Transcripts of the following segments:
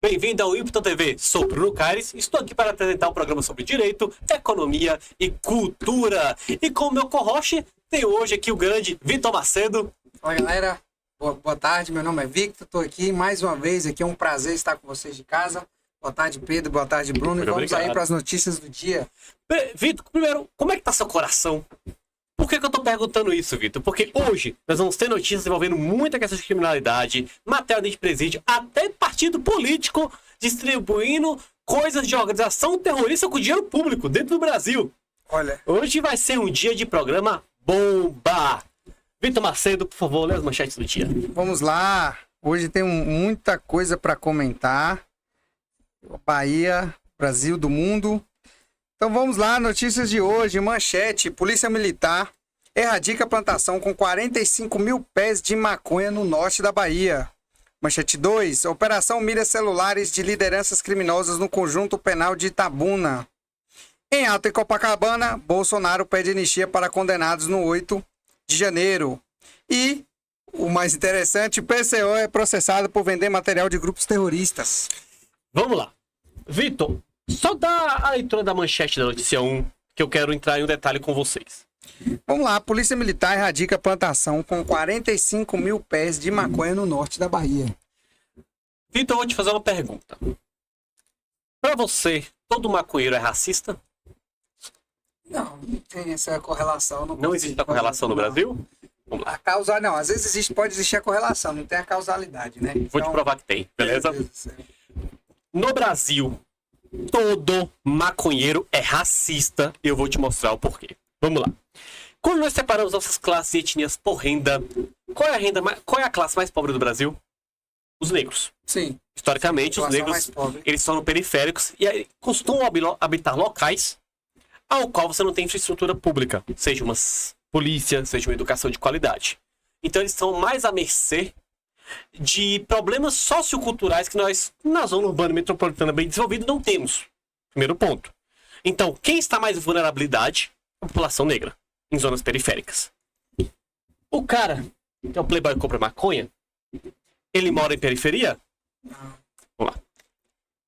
Bem-vindo ao Ímpeto TV. Sou Bruno Caires e estou aqui para apresentar um programa sobre direito, economia e cultura. E com o meu co-host, tem hoje aqui o grande Vitor Macedo. Oi, galera. Boa tarde, meu nome é Victor, estou aqui mais uma vez. Aqui é um prazer estar com vocês de casa. Boa tarde, Pedro. Boa tarde, Bruno. Muito e vamos obrigado. aí para as notícias do dia. Vitor, primeiro, como é que tá seu coração? Por que eu tô perguntando isso, Vitor? Porque hoje nós vamos ter notícias envolvendo muita questão de criminalidade, matéria de presídio, até partido político distribuindo coisas de organização terrorista com dinheiro público dentro do Brasil. Olha, Hoje vai ser um dia de programa bomba. Vitor Macedo, por favor, lê as manchetes do dia. vamos lá. Hoje tem muita coisa para comentar. Bahia, Brasil do mundo. Então vamos lá, notícias de hoje. Manchete: Polícia Militar erradica plantação com 45 mil pés de maconha no norte da Bahia. Manchete 2: Operação mira celulares de lideranças criminosas no conjunto penal de Itabuna. Em Alta e Copacabana, Bolsonaro pede anistia para condenados no 8 de janeiro. E, o mais interessante, o PCO é processado por vender material de grupos terroristas. Vamos lá. Vitor, só dá a leitura da manchete da notícia 1, que eu quero entrar em um detalhe com vocês. Vamos lá, a Polícia Militar erradica plantação com 45 mil pés de maconha no norte da Bahia. Vitor, eu vou te fazer uma pergunta. Pra você, todo maconheiro é racista? Não tem essa correlação. Não existe a correlação no Brasil? Vamos lá. A causa, não, às vezes pode existir a correlação, não tem a causalidade, né? Vou te provar que tem, beleza? Meu Deus do céu. No Brasil, todo maconheiro é racista. Eu vou te mostrar o porquê. Vamos lá. Quando nós separamos nossas classes e etnias por renda, qual é a classe mais pobre do Brasil? Os negros. Sim. Historicamente, os População mais negros, pobre. eles são no periféricos e aí costumam habitar locais ao qual você não tem infraestrutura pública, seja uma polícia, seja uma educação de qualidade. Então eles estão mais à mercê de problemas socioculturais que nós, na zona urbana metropolitana bem desenvolvida, não temos. Primeiro ponto. Então, quem está mais em vulnerabilidade? A população negra, em zonas periféricas. O cara, que é o playboy que compra maconha, ele mora em periferia? Vamos lá.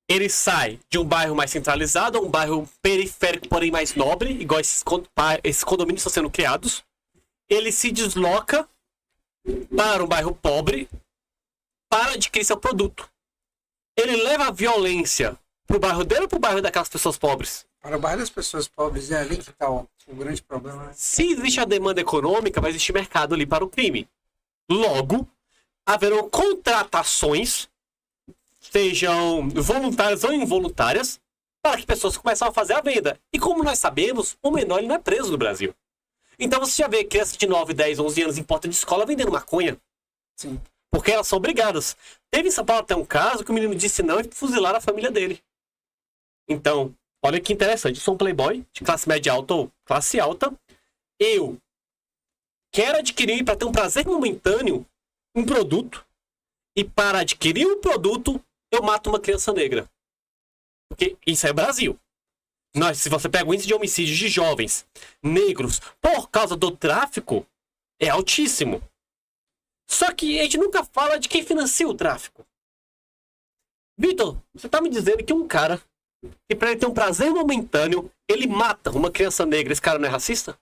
Ele sai de um bairro mais centralizado a um bairro periférico, porém mais nobre, igual esses condomínios estão sendo criados. Ele se desloca para um bairro pobre para adquirir seu produto. Ele leva a violência pro bairro dele ou pro bairro daquelas pessoas pobres? Para o bairro das pessoas pobres é ali que está o grande problema, né? Se existe a demanda econômica, vai existir mercado ali para o crime. Logo, haverão contratações, sejam voluntárias ou involuntárias, para que pessoas comecem a fazer a venda. E como nós sabemos, o menor ele não é preso no Brasil. Então você já vê crianças de 9, 10, 11 anos em porta de escola vendendo maconha. Sim. Porque elas são obrigadas. Teve em São Paulo até um caso que o menino disse não e fuzilaram a família dele. Então, olha que interessante. Eu sou um playboy de classe média alta ou classe alta. Eu quero adquirir, para ter um prazer momentâneo, um produto. E para adquirir um produto, eu mato uma criança negra. Porque isso é Brasil. Se você pega o índice de homicídios de jovens negros por causa do tráfico, é altíssimo. Só que a gente nunca fala de quem financia o tráfico. Vitor, você tá me dizendo que um cara, que para ele ter um prazer momentâneo, ele mata uma criança negra, esse cara não é racista?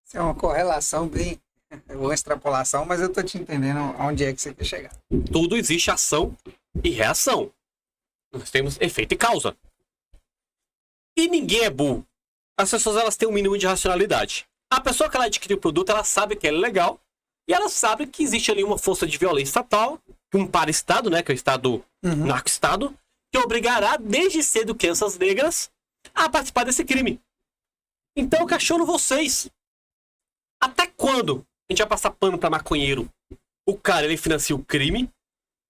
Isso é uma correlação bem... uma extrapolação, mas eu tô te entendendo aonde é que você quer chegar. Tudo existe ação e reação. Nós temos efeito e causa. E ninguém é burro. As pessoas elas têm um mínimo de racionalidade. A pessoa que ela adquire o produto, ela sabe que é legal. E ela sabe que existe ali uma força de violência estatal, um para-estado, né, que é o estado narco-estado, que obrigará desde cedo crianças negras a participar desse crime. Então eu questiono vocês. Até quando a gente vai passar pano pra maconheiro? O cara, ele financia o crime.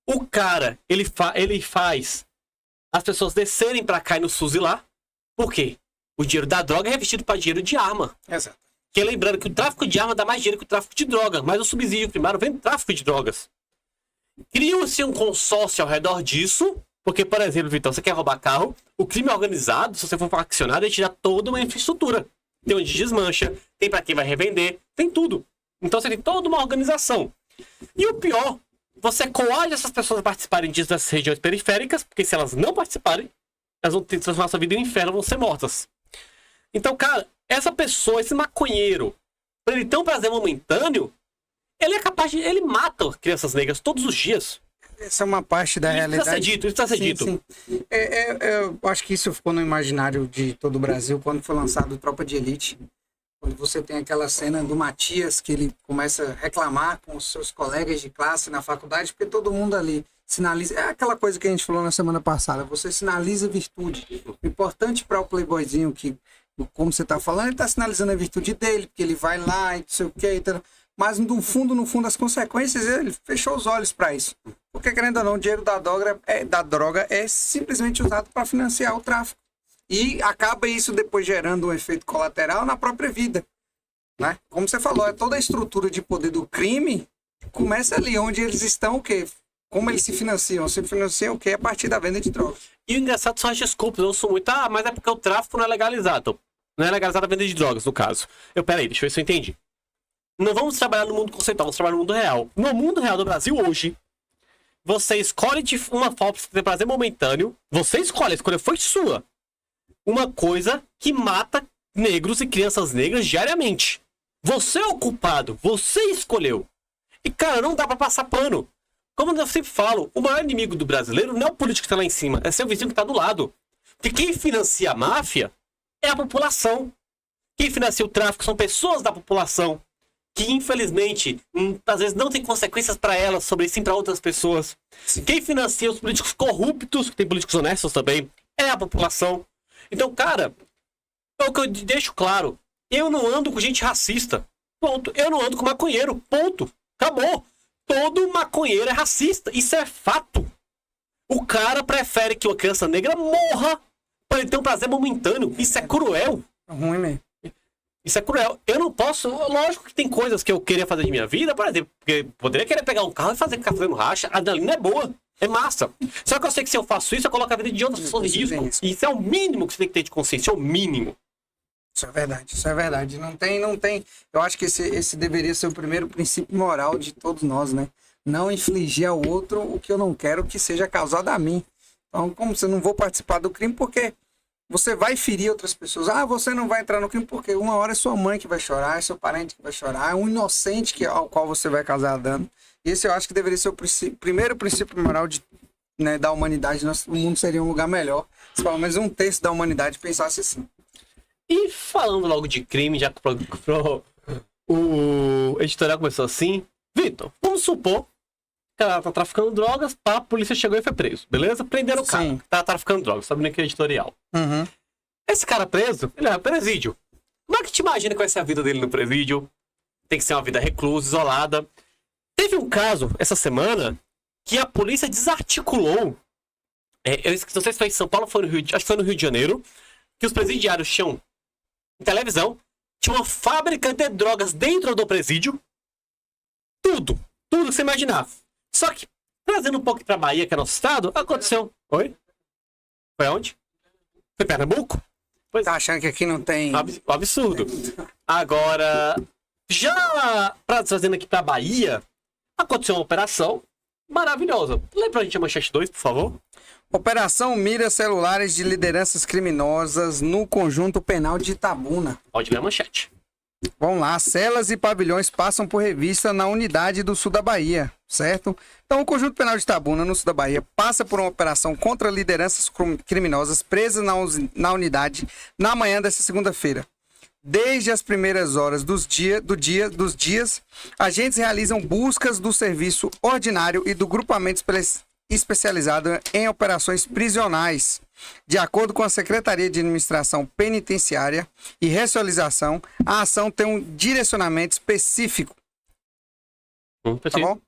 O cara, ele faz as pessoas descerem pra cá e nos fuzilar. Por quê? O dinheiro da droga é revestido para dinheiro de arma. Exato. Que lembrando que o tráfico de arma dá mais dinheiro que o tráfico de droga, mas o subsídio primário vem do tráfico de drogas. Cria-se um consórcio ao redor disso, porque, por exemplo, Vitor, você quer roubar carro, o crime organizado, se você for faccionado, ele te dá toda uma infraestrutura. Tem onde desmancha, tem para quem vai revender, tem tudo. Então você tem toda uma organização. E o pior você coage essas pessoas a participarem disso das regiões periféricas, porque se elas não participarem, elas vão ter que transformar sua vida em inferno, vão ser mortas. Então, cara, essa pessoa, esse maconheiro, pra ele ter um prazer momentâneo, ele é capaz de... Ele mata crianças negras todos os dias. Essa é uma parte da realidade. Isso precisa ser dito. Sim. Eu acho que isso ficou no imaginário de todo o Brasil quando foi lançado Tropa de Elite. Quando você tem aquela cena do Matias, que ele começa a reclamar com os seus colegas de classe na faculdade, porque todo mundo ali sinaliza... É aquela coisa que a gente falou na semana passada, você sinaliza virtude. O importante para o playboyzinho, que, como você está falando, ele está sinalizando a virtude dele, porque ele vai lá e não sei o que, mas no fundo, as consequências, ele fechou os olhos para isso. Porque, querendo ou não, o dinheiro da droga é simplesmente usado para financiar o tráfico. E acaba isso depois gerando um efeito colateral na própria vida. Né? Como você falou, é toda a estrutura de poder do crime começa ali, onde eles estão, o quê? Como eles se financiam? Se financiam o quê? A partir da venda de drogas. E o engraçado são as desculpas. Eu sou muito... mas é porque o tráfico não é legalizado. Não é legalizado a venda de drogas, no caso. Peraí, deixa eu ver se eu entendi. Não vamos trabalhar no mundo conceitual, vamos trabalhar no mundo real. No mundo real do Brasil hoje, você escolhe de uma forma para ter prazer momentâneo. Você escolhe, a escolha foi sua. Uma coisa que mata negros e crianças negras diariamente. Você é o culpado, você escolheu. E, cara, não dá pra passar pano. Como eu sempre falo, o maior inimigo do brasileiro não é o político que tá lá em cima, é seu vizinho que tá do lado. Porque quem financia a máfia é a população. Quem financia o tráfico são pessoas da população. Que, infelizmente, às vezes não tem consequências pra elas, sobre sim pra outras pessoas. Quem financia os políticos corruptos, que tem políticos honestos também, é a população. Então, cara, é o que eu deixo claro. Eu não ando com gente racista. Ponto. Eu não ando com maconheiro. Ponto. Acabou. Todo maconheiro é racista. Isso é fato. O cara prefere que uma criança negra morra para ele ter um prazer momentâneo. Isso é cruel. É ruim mesmo. Isso é cruel. Eu não posso... Lógico que tem coisas que eu queria fazer de minha vida, por exemplo, porque poderia querer pegar um carro e fazer ficar fazendo racha. A adrenalina é boa. É massa. Só que eu sei que se eu faço isso, eu coloco a vida de outras pessoas em risco. E isso é o mínimo que você tem que ter de consciência. É o mínimo. Isso é verdade. Não tem. Eu acho que esse deveria ser o primeiro princípio moral de todos nós, né? Não infligir ao outro o que eu não quero que seja causado a mim. Então, como você não vou participar do crime, porque você vai ferir outras pessoas. Você não vai entrar no crime porque uma hora é sua mãe que vai chorar, é seu parente que vai chorar, é um inocente ao qual você vai causar dano. Esse eu acho que deveria ser o primeiro princípio moral da humanidade. O mundo seria um lugar melhor se pelo menos um terço da humanidade pensasse assim. E falando logo de crime, já que o editorial começou assim. Vitor, vamos supor que ela tá traficando drogas, a polícia chegou e foi preso. Beleza? Prenderam o cara que tá traficando drogas. Sabe nem que é editorial. Uhum. Esse cara preso, ele é presídio. Como é que te imagina que vai ser a vida dele no presídio? Tem que ser uma vida reclusa, isolada. Teve um caso, essa semana, que a polícia desarticulou. Eu não sei se foi em São Paulo ou foi no Rio, acho que foi no Rio de Janeiro, que os presidiários tinham televisão, tinha uma fábrica de drogas dentro do presídio. Tudo que você imaginar. Só que, trazendo um pouco pra Bahia, que é nosso estado, aconteceu. Oi? Foi aonde? Foi Pernambuco? Pois tá achando que aqui não tem... Absurdo. Agora, já trazendo aqui pra Bahia, aconteceu uma operação maravilhosa. Lê pra gente a manchete 2, por favor. Operação mira celulares de lideranças criminosas no conjunto penal de Itabuna. Pode ler a manchete. Vamos lá, celas e pavilhões passam por revista na unidade do sul da Bahia, certo? Então, o conjunto penal de Itabuna, no sul da Bahia, passa por uma operação contra lideranças criminosas presas na unidade na manhã dessa segunda-feira. Desde as primeiras horas dos dias, agentes realizam buscas do serviço ordinário e do grupamento especializado em operações prisionais. De acordo com a Secretaria de Administração Penitenciária e Ressocialização, a ação tem um direcionamento específico. Tá bom?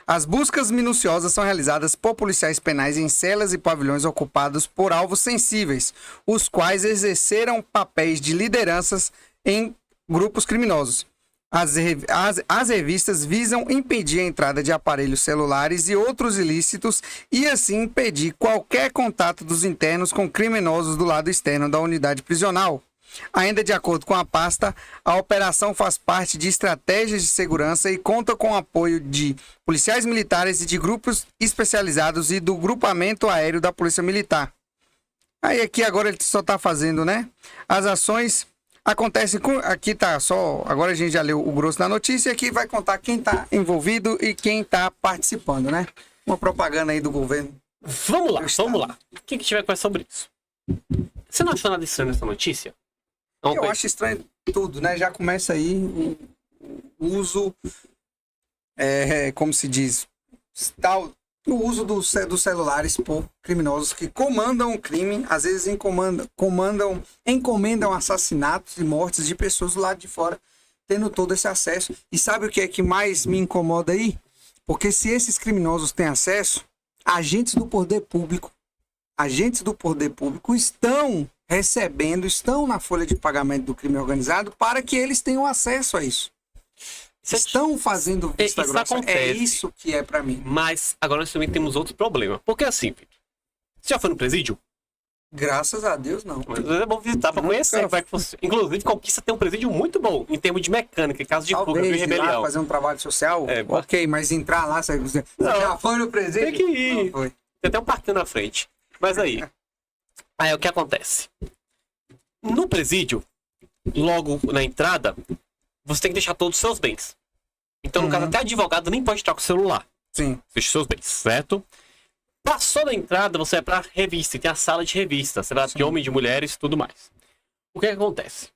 As buscas minuciosas são realizadas por policiais penais em celas e pavilhões ocupados por alvos sensíveis, os quais exerceram papéis de lideranças em grupos criminosos. As revistas visam impedir a entrada de aparelhos celulares e outros ilícitos e, assim, impedir qualquer contato dos internos com criminosos do lado externo da unidade prisional. Ainda de acordo com a pasta, a operação faz parte de estratégias de segurança e conta com o apoio de policiais militares e de grupos especializados e do grupamento aéreo da Polícia Militar. Aí aqui agora ele só está fazendo, né? As ações acontecem com... Aqui tá só... Agora a gente já leu o grosso da notícia e aqui vai contar quem está envolvido e quem está participando, né? Uma propaganda aí do governo. Vamos lá. Quem que tiver coisa sobre isso? Você não achou nada estranho nessa notícia? Eu acho estranho tudo, né? Já começa aí o uso, como se diz, o uso dos celulares por criminosos que comandam o crime, às vezes encomendam assassinatos e mortes de pessoas do lado de fora, tendo todo esse acesso. E sabe o que é que mais me incomoda aí? Porque se esses criminosos têm acesso, agentes do poder público estão na folha de pagamento do crime organizado para que eles tenham acesso a isso. Estão fazendo vista grossa. É isso que é pra mim. Mas agora nós também temos outro problema. Porque assim, Vitor, você já foi no presídio? Graças a Deus, não. Mas é bom visitar pra conhecer como é que funciona. Inclusive, Conquista tem um presídio muito bom em termos de mecânica, em caso de fuga, de rebelião. Fazer um trabalho social, ok, mas entrar lá, você já foi no presídio? Tem que ir. Tem até um parquinho na frente. Mas aí o que acontece? No presídio, logo na entrada, você tem que deixar todos os seus bens. Então, no caso, até advogado nem pode estar com o celular. Sim. Deixa os seus bens, certo? Passou da entrada, você vai pra revista. E tem a sala de revista. Você vai de homens, de mulheres e tudo mais. O que acontece?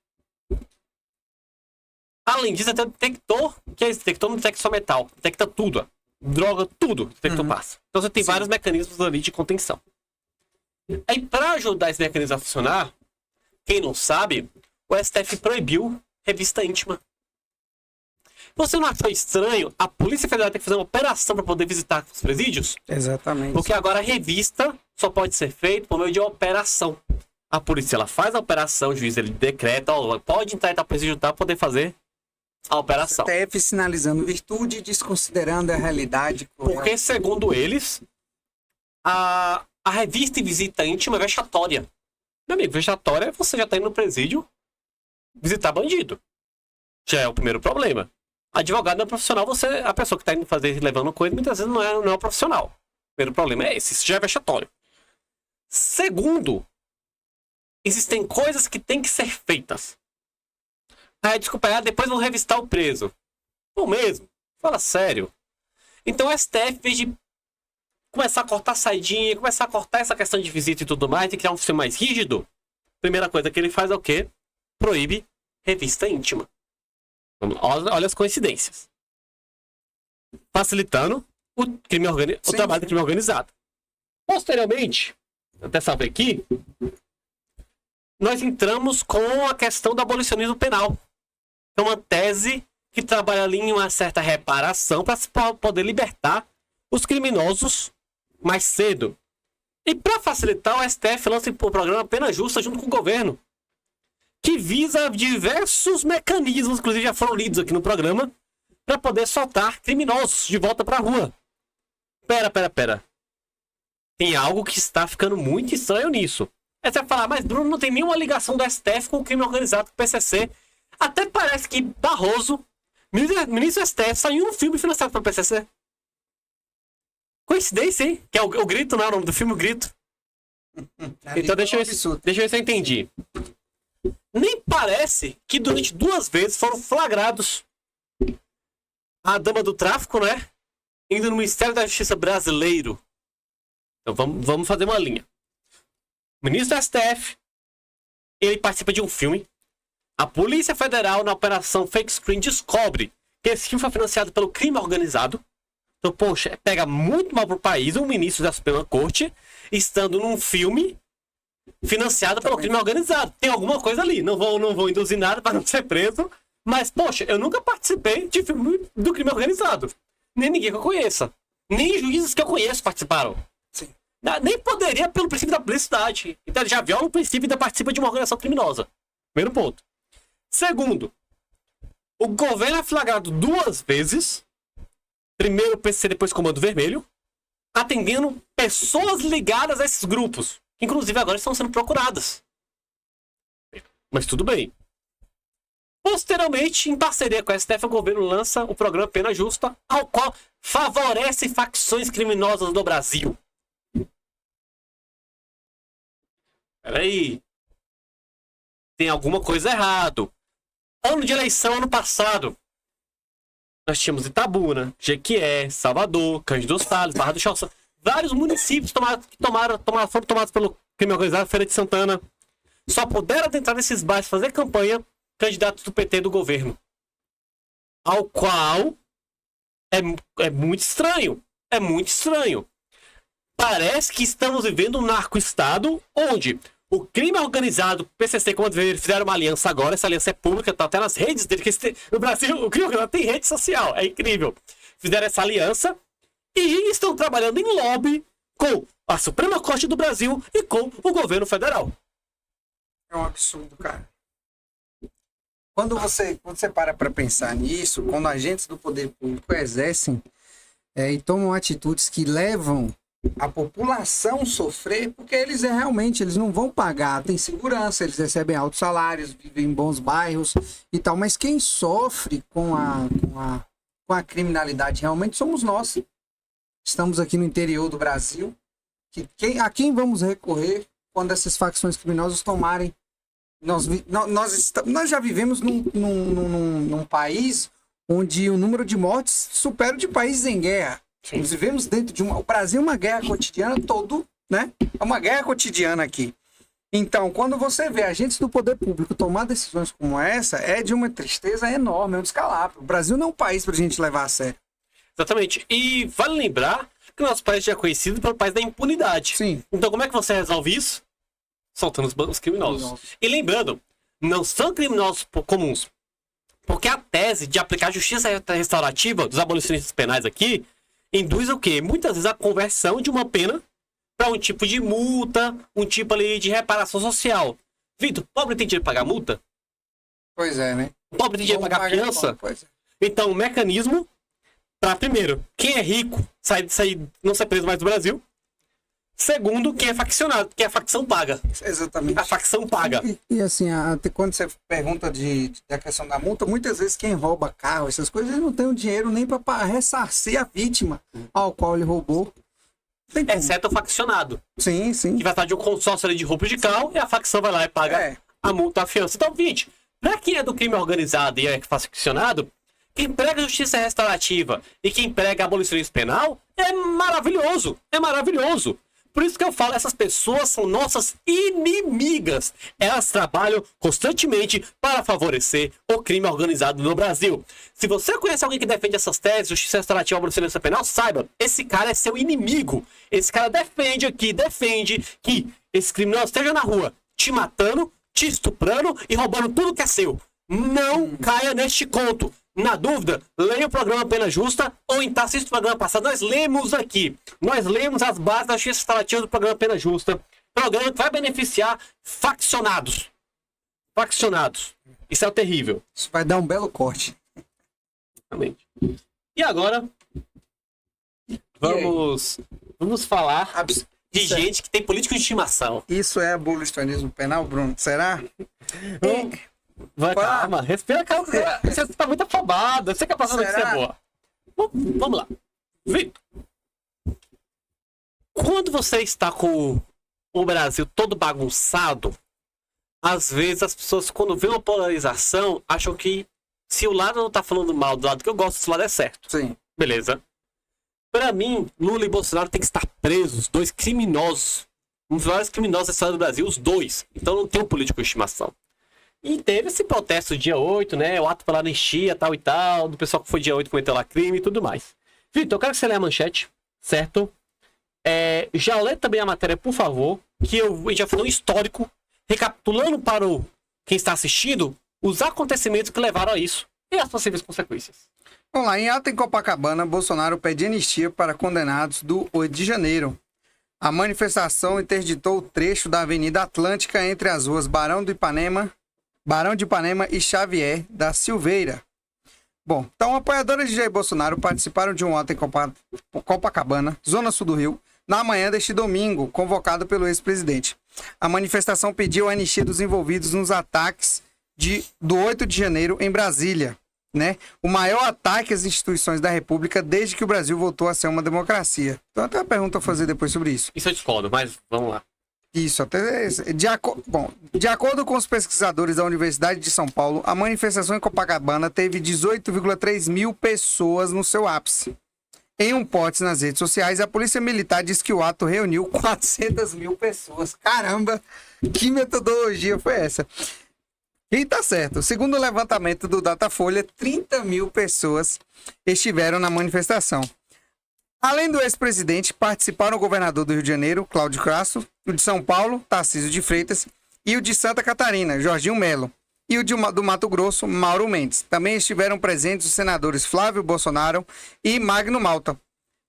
Além disso, tem um detector, que esse detector não detecta só metal. Detecta tudo, ó. Droga, tudo. O detector passa. Então, você tem vários mecanismos ali de contenção. Aí, para ajudar esse mecanismo a funcionar, quem não sabe, o STF proibiu revista íntima. Você não achou estranho a Polícia Federal ter que fazer uma operação para poder visitar os presídios? Exatamente. Porque agora a revista só pode ser feita por meio de uma operação. A polícia ela faz a operação, o juiz ele decreta, pode entrar em tal presídio para poder fazer a operação. O STF sinalizando virtude e desconsiderando a realidade. Porque, segundo eles, a revista e visita íntima é vexatória. Meu amigo, vexatória é você já tá indo no presídio visitar bandido. Já é o primeiro problema. Advogado não é profissional, a pessoa que tá indo fazer, levando coisa, muitas vezes não é um profissional. O primeiro problema é esse, isso já é vexatório. Segundo, existem coisas que têm que ser feitas. Desculpa, depois vão revistar o preso. Ou mesmo, fala sério. Então o STF, em vez de começar a cortar saidinha, começar a cortar essa questão de visita e tudo mais, e criar um sistema mais rígido, primeira coisa que ele faz é o quê? Proíbe revista íntima. Olha as coincidências. Facilitando o trabalho do crime organizado. Posteriormente, até saber aqui, nós entramos com a questão do abolicionismo penal. É uma tese que trabalha ali em uma certa reparação para poder libertar os criminosos mais cedo. E para facilitar, o STF lança o programa Pena Justa junto com o governo, que visa diversos mecanismos, inclusive já foram lidos aqui no programa, para poder soltar criminosos de volta para a rua. Pera. Tem algo que está ficando muito estranho nisso. Aí você vai falar, mas Bruno, não tem nenhuma ligação do STF com o crime organizado, com o PCC. Até parece que Barroso, ministro do STF, saiu um filme financiado pelo PCC. Coincidência, hein? Que é o Grito, não é o nome do filme, o Grito. Então deixa eu ver se eu entendi. Nem parece que durante 2 vezes foram flagrados a dama do tráfico, né? Indo no Ministério da Justiça brasileiro. Então vamos fazer uma linha. O ministro do STF, ele participa de um filme. A Polícia Federal, na Operação Fake Screen, descobre que esse filme foi financiado pelo crime organizado. Então, poxa, pega muito mal pro país um ministro da Suprema Corte estando num filme financiado pelo crime organizado. Tem alguma coisa ali. Não vou induzir nada para não ser preso. Mas, poxa, eu nunca participei de filme do crime organizado. Nem ninguém que eu conheça. Nem juízes que eu conheço participaram. Sim. Nem poderia pelo princípio da publicidade. Então ele já viola o princípio e ainda participa de uma organização criminosa. Primeiro ponto. Segundo, o governo é flagrado 2 vezes. Primeiro o PCC, depois o Comando Vermelho, atendendo pessoas ligadas a esses grupos. Que inclusive agora estão sendo procuradas. Mas tudo bem. Posteriormente, em parceria com a STF, o governo lança o programa Pena Justa, ao qual favorece facções criminosas do Brasil. Peraí. Tem alguma coisa errado. Ano de eleição, ano passado, nós tínhamos Itabuna, Jequié, Salvador, Cândido dos Sales, Barra do Choça. Vários municípios foram tomados pelo crime organizado, Feira de Santana. Só puderam adentrar nesses bairros fazer campanha candidatos do PT do governo. Ao qual é muito estranho. É muito estranho. Parece que estamos vivendo um narco-estado onde o crime organizado, o PCC, como eles fizeram uma aliança agora, essa aliança é pública, tá até nas redes dele, que no Brasil o crime organizado tem rede social, é incrível. Fizeram essa aliança e estão trabalhando em lobby com a Suprema Corte do Brasil e com o governo federal. É um absurdo, cara. Quando você para pensar nisso, quando agentes do poder público exercem e tomam atitudes que levam a população sofrer, porque eles realmente não vão pagar, tem segurança, eles recebem altos salários, vivem em bons bairros e tal, mas quem sofre com a criminalidade realmente somos nós. Estamos aqui no interior do Brasil. A quem vamos recorrer quando essas facções criminosas tomarem? Nós já vivemos num país onde o número de mortes supera o de países em guerra. Sim. Nós vivemos dentro de o Brasil é uma guerra cotidiana né? É uma guerra cotidiana aqui. Então, quando você vê agentes do poder público tomar decisões como essa, é de uma tristeza enorme, é um descalabro. O Brasil não é um país pra gente levar a sério. Exatamente. E vale lembrar que o nosso país já é conhecido pelo país da impunidade. Sim. Então, como é que você resolve isso? Soltando os criminosos. E lembrando, não são criminosos comuns. Porque a tese de aplicar justiça restaurativa dos abolicionistas penais aqui induz o quê? Muitas vezes a conversão de uma pena para um tipo de multa, um tipo ali de reparação social. Vitor, pobre tem dinheiro de pagar multa? Pois é, né? O pobre tem dinheiro de pagar fiança? Então, o mecanismo para, primeiro, quem é rico não ser preso mais no Brasil. Segundo, quem é faccionado, que a facção paga. Exatamente. A facção paga. E assim, quando você pergunta da questão da multa, muitas vezes quem rouba carro, essas coisas, ele não tem o dinheiro nem para ressarcir a vítima ao qual ele roubou. Exceto o faccionado. Sim, sim. Que vai estar de um consórcio ali de roubo de carro e a facção vai lá e paga a multa, a fiança. Então, gente, pra quem é do crime organizado e é faccionado, quem prega justiça restaurativa e quem prega abolicionismo penal é maravilhoso. É maravilhoso. Por isso que eu falo, essas pessoas são nossas inimigas. Elas trabalham constantemente para favorecer o crime organizado no Brasil. Se você conhece alguém que defende essas teses, justiça restaurativa, abolicionismo penal, saiba, esse cara é seu inimigo. Esse cara defende que esses criminosos estejam na rua te matando, te estuprando e roubando tudo que é seu. Não caia neste conto. Na dúvida, leia o programa Pena Justa ou então assista o programa passado. Nós lemos aqui. Nós lemos as bases da justiça restaurativa do programa Pena Justa. Programa que vai beneficiar faccionados. Faccionados. Isso é o terrível. Isso vai dar um belo corte. Exatamente. E agora, vamos falar de gente que tem político de estimação. Isso é abolicionismo penal, Bruno? Será? Vai, calma, respira, calma. Você tá muito afobado. Você quer passar que você é boa. Vamos lá. Vitor. Quando você está com o Brasil todo bagunçado, às vezes as pessoas, quando vê uma polarização, acham que se o lado não tá falando mal do lado que eu gosto, esse lado é certo. Sim. Beleza. Pra mim, Lula e Bolsonaro têm que estar presos. Dois criminosos. Um dos maiores criminosos da história do Brasil, os dois. Então não tem um político de estimação. E teve esse protesto dia 8, né? O ato pela anistia, tal e tal. Do pessoal que foi dia 8 cometeu lá crime e tudo mais. Vitor, eu quero que você leia a manchete, certo? Já lê também a matéria, por favor. Que a gente já falou um histórico, recapitulando para quem está assistindo, os acontecimentos que levaram a isso e as possíveis consequências. Vamos lá, em ato em Copacabana, Bolsonaro pede anistia para condenados do 8 de janeiro. A manifestação interditou o trecho da Avenida Atlântica entre as ruas Barão de Ipanema e Xavier da Silveira. Bom, então apoiadores de Jair Bolsonaro participaram de um ato em Copacabana, zona sul do Rio, na manhã deste domingo, convocado pelo ex-presidente. A manifestação pediu a anistia dos envolvidos nos ataques do 8 de janeiro em Brasília, né? O maior ataque às instituições da República desde que o Brasil voltou a ser uma democracia. Então, até uma pergunta a fazer depois sobre isso. Isso eu discordo, mas vamos lá. Isso, até de acordo com os pesquisadores da Universidade de São Paulo, a manifestação em Copacabana teve 18,3 mil pessoas no seu ápice. Em um post nas redes sociais, a Polícia Militar diz que o ato reuniu 400 mil pessoas. Caramba, que metodologia foi essa? E tá certo. Segundo o levantamento do Datafolha, 30 mil pessoas estiveram na manifestação. Além do ex-presidente, participaram o governador do Rio de Janeiro, Cláudio Castro, o de São Paulo, Tarcísio de Freitas, e o de Santa Catarina, Jorginho Melo, e o do Mato Grosso, Mauro Mendes. Também estiveram presentes os senadores Flávio Bolsonaro e Magno Malta.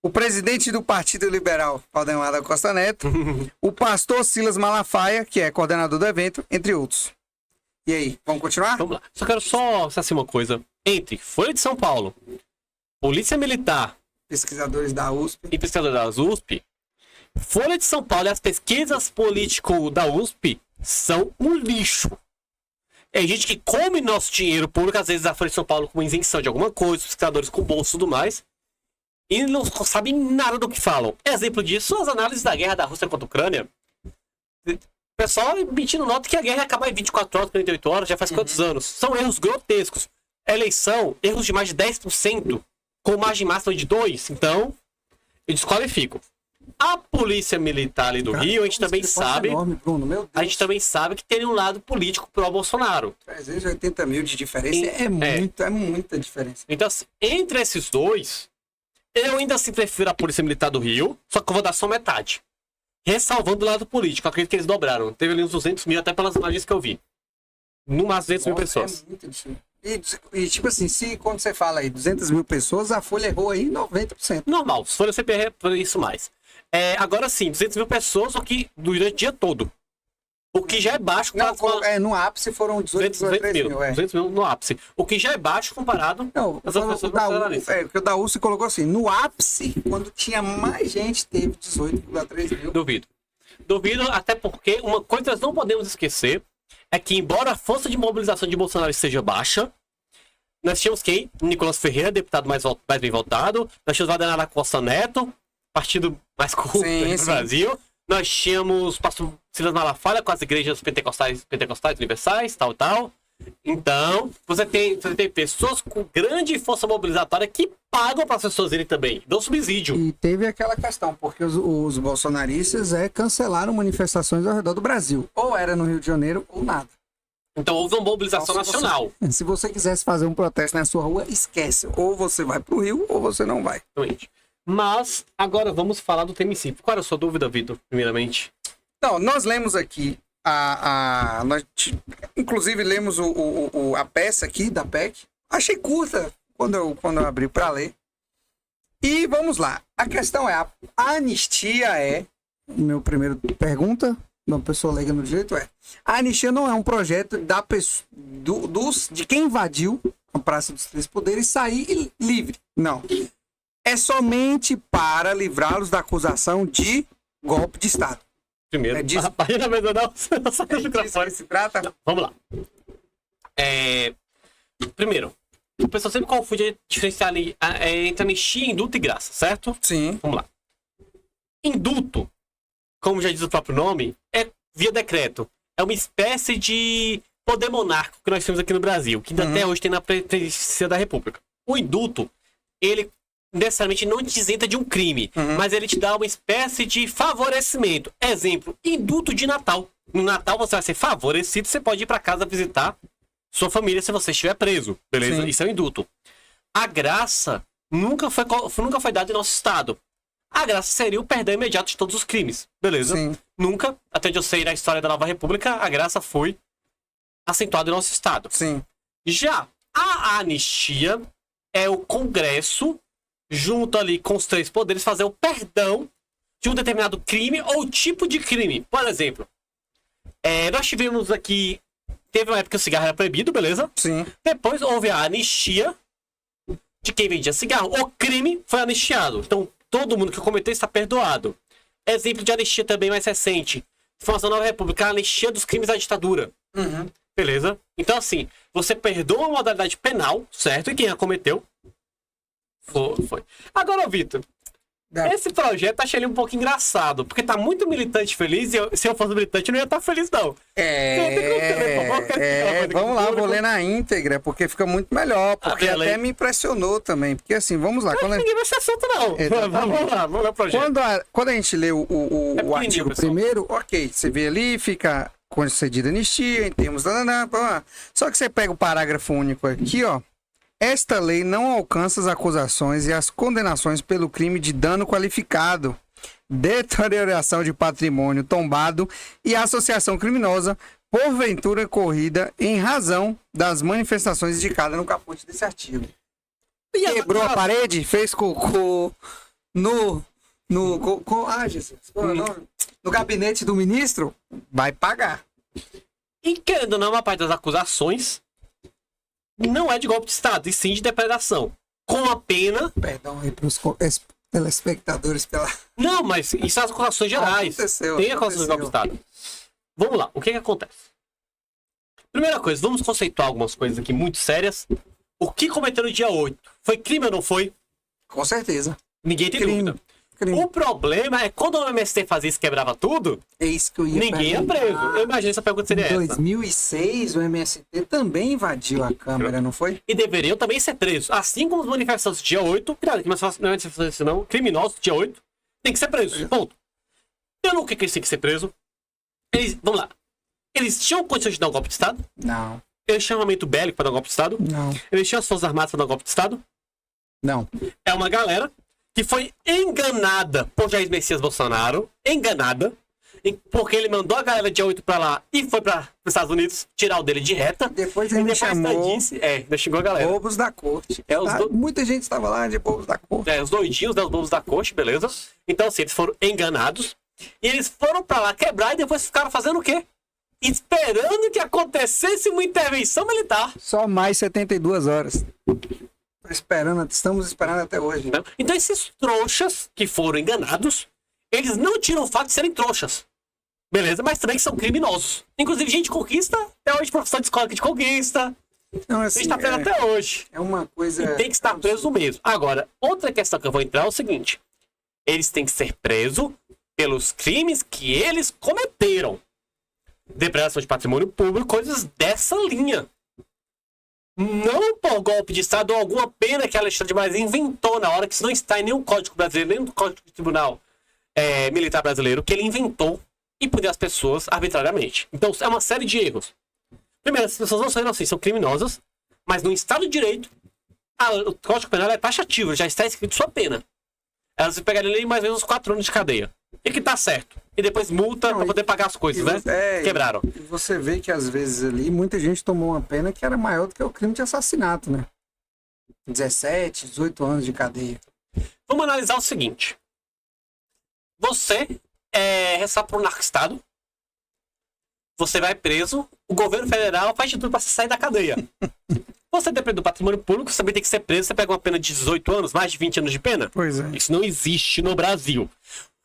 O presidente do Partido Liberal, Valdemar da Costa Neto, o pastor Silas Malafaia, que é coordenador do evento, entre outros. E aí, vamos continuar? Vamos lá. Só quero assim uma coisa. Entre Folha de São Paulo, Polícia Militar Pesquisadores da USP. e pesquisadores da USP, Folha de São Paulo e as pesquisas políticas da USP são um lixo. É gente que come nosso dinheiro público, às vezes a Folha de São Paulo com isenção de alguma coisa, os pesquisadores com bolsa e tudo mais, e não sabem nada do que falam. Exemplo disso são as análises da guerra da Rússia contra a Ucrânia. O pessoal emitindo nota que a guerra ia acabar em 24 horas, 48 horas, já faz quantos anos? São erros grotescos. Eleição, erros de mais de 10%, com margem máxima de 2%. Então, eu desqualifico. A Polícia Militar ali do Rio, a gente também sabe... A gente também sabe que tem um lado político pró-Bolsonaro. 380 mil de diferença é muita diferença. Então, assim, entre esses dois, eu ainda assim prefiro a Polícia Militar do Rio, só que eu vou dar só metade. Ressalvando o lado político, eu acredito que eles dobraram. Teve ali uns 200 mil, até pelas imagens que eu vi. No máximo 200 mil pessoas. É muito difícil. E tipo assim, quando você fala aí 200 mil pessoas, a Folha errou aí 90%. Normal, se for sempre errar por isso mais. Agora sim, 200 mil pessoas durante o dia todo. O que já é baixo comparado... no ápice foram 200 mil. 200 mil no ápice. O que já é baixo comparado às outras pessoas. Porque o da USP colocou assim, no ápice, quando tinha mais gente, teve 18,3 mil. Duvido, até porque uma coisa que nós não podemos esquecer é que, embora a força de mobilização de Bolsonaro seja baixa, nós tínhamos quem? Nicolas Ferreira, deputado mais bem votado. Nós tínhamos Valdemar da Costa Neto, partido mais corrupto do Brasil. Nós tínhamos o pastor Silas Malafaia com as igrejas pentecostais universais, tal. Então, você tem pessoas com grande força mobilizatória que pagam para as pessoas irem também, dão subsídio. E teve aquela questão, porque os bolsonaristas cancelaram manifestações ao redor do Brasil. Ou era no Rio de Janeiro, ou nada. Então houve uma mobilização nacional. Se você quisesse fazer um protesto na sua rua, esquece. Ou você vai pro Rio, ou você não vai. Exatamente. Mas, agora vamos falar do tema em si. Qual era a sua dúvida, Vitor, primeiramente? Não, nós lemos aqui nós, inclusive lemos a peça aqui da PEC. Achei curta quando eu abri para ler. E vamos lá. A questão é, a anistia meu primeiro pergunta, uma pessoa leiga no direito a anistia não é um projeto de quem invadiu a Praça dos Três Poderes sair livre. Não. É somente para livrá-los da acusação de golpe de Estado. Primeiro, se trata? Não, vamos lá. Primeiro, o pessoal sempre confunde diferenciar ali entre anistia, indulto e graça, certo? Sim. Vamos lá. Indulto, como já diz o próprio nome, é via decreto. É uma espécie de poder monárquico que nós temos aqui no Brasil, que ainda até hoje tem na presidência da República. O indulto, ele necessariamente não te isenta de um crime, mas ele te dá uma espécie de favorecimento. Exemplo, indulto de Natal. No Natal você vai ser favorecido, você pode ir para casa visitar sua família se você estiver preso, beleza? Sim. Isso é um indulto. A graça nunca foi dada em nosso Estado. A graça seria o perdão imediato de todos os crimes, beleza? Sim. Nunca, até onde eu sei na história da Nova República, a graça foi acentuada em nosso Estado. Sim. Já a anistia é o Congresso junto ali com os três poderes, fazer o perdão de um determinado crime ou tipo de crime. Por exemplo, nós tivemos aqui... Teve uma época que o cigarro era proibido, beleza? Sim. Depois houve a anistia de quem vendia cigarro. O crime foi anistiado. Então, todo mundo que cometeu está perdoado. Exemplo de anistia também mais recente. Formação da Nova República, a anistia dos crimes da ditadura. Beleza? Então, assim, você perdoa uma modalidade penal, certo? E quem a cometeu? Foi. Agora, Vitor, esse projeto achei ele um pouco engraçado, porque tá muito militante feliz, e se eu fosse militante eu não ia estar feliz, não. Vamos lá, vou ler na íntegra, porque fica muito melhor, porque até me impressionou também, porque assim, vamos lá. Ninguém vai ser assunto, não. Vamos ler o projeto. Quando a gente lê o artigo primeiro, ok, você vê ali, fica concedida anistia em termos da... Só que você pega o parágrafo único aqui, ó. Esta lei não alcança as acusações e as condenações pelo crime de dano qualificado, deterioração de patrimônio tombado e associação criminosa, porventura corrida em razão das manifestações indicadas no caput desse artigo. Quebrou a parede, fez cocô no gabinete do ministro, vai pagar. E querendo ou não, uma parte das acusações não é de golpe de Estado, e sim de depredação. Com a pena... Perdão aí pros telespectadores pela... Não, mas isso são as acusações gerais. Tem acusações de golpe de Estado. Vamos lá, o que acontece? Primeira coisa, vamos conceituar algumas coisas aqui muito sérias. O que cometeu no dia 8? Foi crime ou não foi? Com certeza. Ninguém tem dúvida. O problema é quando o MST fazia isso, quebrava tudo, é isso que eu ia ninguém ia preso. Eu imagino essa pergunta seria essa. Em 2006, o MST também invadiu a Câmara, não foi? E deveriam também ser presos. Assim como os manifestantes do dia 8, não, criminosos do dia 8, tem que ser presos. Ponto. Pelo que eles têm que ser presos? Vamos lá. Eles tinham condição de dar um golpe de Estado? Não. Eles tinham armamento bélico para dar um golpe de Estado? Não. Eles tinham as Forças Armadas para dar um golpe de Estado? Não. É uma galera que foi enganada por Jair Messias Bolsonaro, enganada, porque ele mandou a galera dia 8 pra lá e foi para os Estados Unidos tirar o dele de reta. Depois ele me chamou ainda xingou a galera. Bobos da corte. Muita gente estava lá de bobos da corte. Os doidinhos, né, os bobos da corte, beleza? Então, assim, eles foram enganados e eles foram pra lá quebrar e depois ficaram fazendo o quê? Esperando que acontecesse uma intervenção militar. Só mais 72 horas. Estamos esperando até hoje. Então esses trouxas que foram enganados, eles não tiram o fato de serem trouxas. Beleza? Mas também são criminosos. Inclusive, gente conquista, até hoje professor de escola que te conquista. Não, assim, a gente tá preso até hoje. É uma coisa... E tem que estar preso mesmo. Agora, outra questão que eu vou entrar é o seguinte. Eles têm que ser presos pelos crimes que eles cometeram. Depredação de patrimônio público, coisas dessa linha. Não por golpe de Estado ou alguma pena que Alexandre de Moraes inventou na hora, que isso não está em nenhum código brasileiro, nem no código de tribunal militar brasileiro, que ele inventou e punir as pessoas arbitrariamente. Então, é uma série de erros. Primeiro, as pessoas não são inocentes, são criminosas, mas no Estado de Direito, o Código Penal é taxativo, já está escrito sua pena. Elas pegariam ali mais ou menos uns 4 anos de cadeia. E que tá certo. E depois multa pra poder pagar as coisas, né? Quebraram. E você vê que às vezes ali muita gente tomou uma pena que era maior do que o crime de assassinato, né? 17, 18 anos de cadeia. Vamos analisar o seguinte. Você é responsável por um narco-estado. Você vai preso. O governo federal faz de tudo pra você sair da cadeia. Você depende do patrimônio público, você também tem que ser preso. Você pega uma pena de 18 anos, mais de 20 anos de pena? Pois é. Isso não existe no Brasil.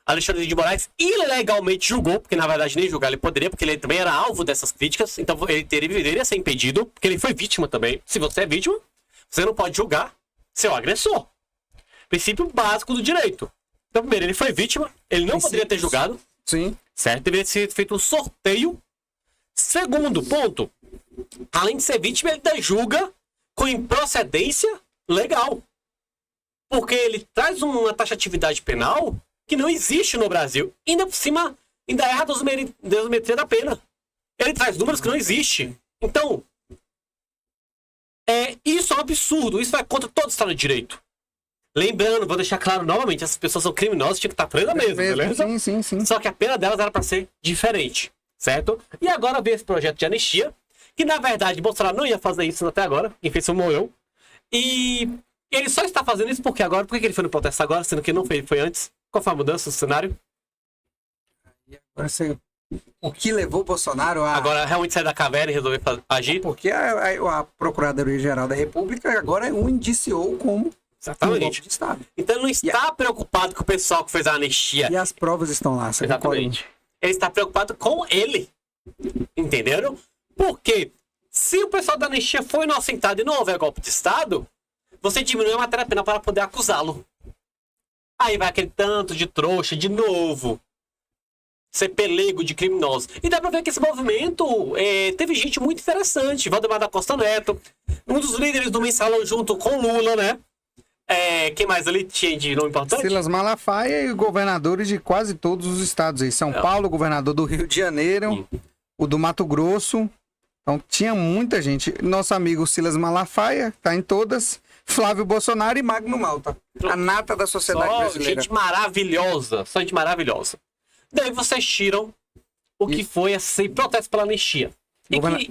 Alexandre de Moraes ilegalmente julgou, porque na verdade nem julgar ele poderia, porque ele também era alvo dessas críticas, então ele deveria ser impedido, porque ele foi vítima também. Se você é vítima, você não pode julgar seu agressor. Princípio básico do direito. Então, primeiro, ele foi vítima, ele não poderia ter julgado. Sim. Certo? Deveria ser feito um sorteio. Segundo ponto, além de ser vítima, ele ainda julga com improcedência legal. Porque ele traz uma taxatividade penal que não existe no Brasil. Ainda por cima, ainda erra a dosimetria da pena. Ele traz números que não existem. Então, isso é um absurdo. Isso vai contra todo o Estado de Direito. Lembrando, vou deixar claro novamente, essas pessoas são criminosas, tinha que estar presas mesmo, beleza? Sim. Só que a pena delas era para ser diferente, certo? E agora veio esse projeto de anistia, que na verdade Bolsonaro não ia fazer isso até agora, infelizmente morreu. E ele só está fazendo isso porque agora, por que ele foi no protesto agora, sendo que não foi antes? Qual foi a mudança do cenário? O que levou o Bolsonaro a... Agora realmente sair da caverna e resolver agir? Porque a Procuradoria-Geral da República agora o indiciou como golpe Exatamente. de Estado. Então ele não está preocupado com o pessoal que fez a anistia. E as provas estão lá, você concorda? Exatamente. Ele está preocupado com ele. Entenderam? Porque se o pessoal da anistia foi inocentado e não houver golpe de Estado, você diminui a matéria penal para poder acusá-lo. Aí vai aquele tanto de trouxa de novo. Ser pelego de criminosos. E dá pra ver que esse movimento teve gente muito interessante. Valdemar da Costa Neto, um dos líderes do Mensalão junto com Lula, né? Quem mais ali tinha de nome importante? Silas Malafaia e governadores de quase todos os estados aí. São Paulo, governador do Rio de Janeiro, o do Mato Grosso. Então tinha muita gente. Nosso amigo Silas Malafaia, tá em todas. Flávio Bolsonaro e Magno Malta. A nata da sociedade Só brasileira. gente maravilhosa. Só gente maravilhosa. Daí vocês tiram o que foi esse protesto pela anistia.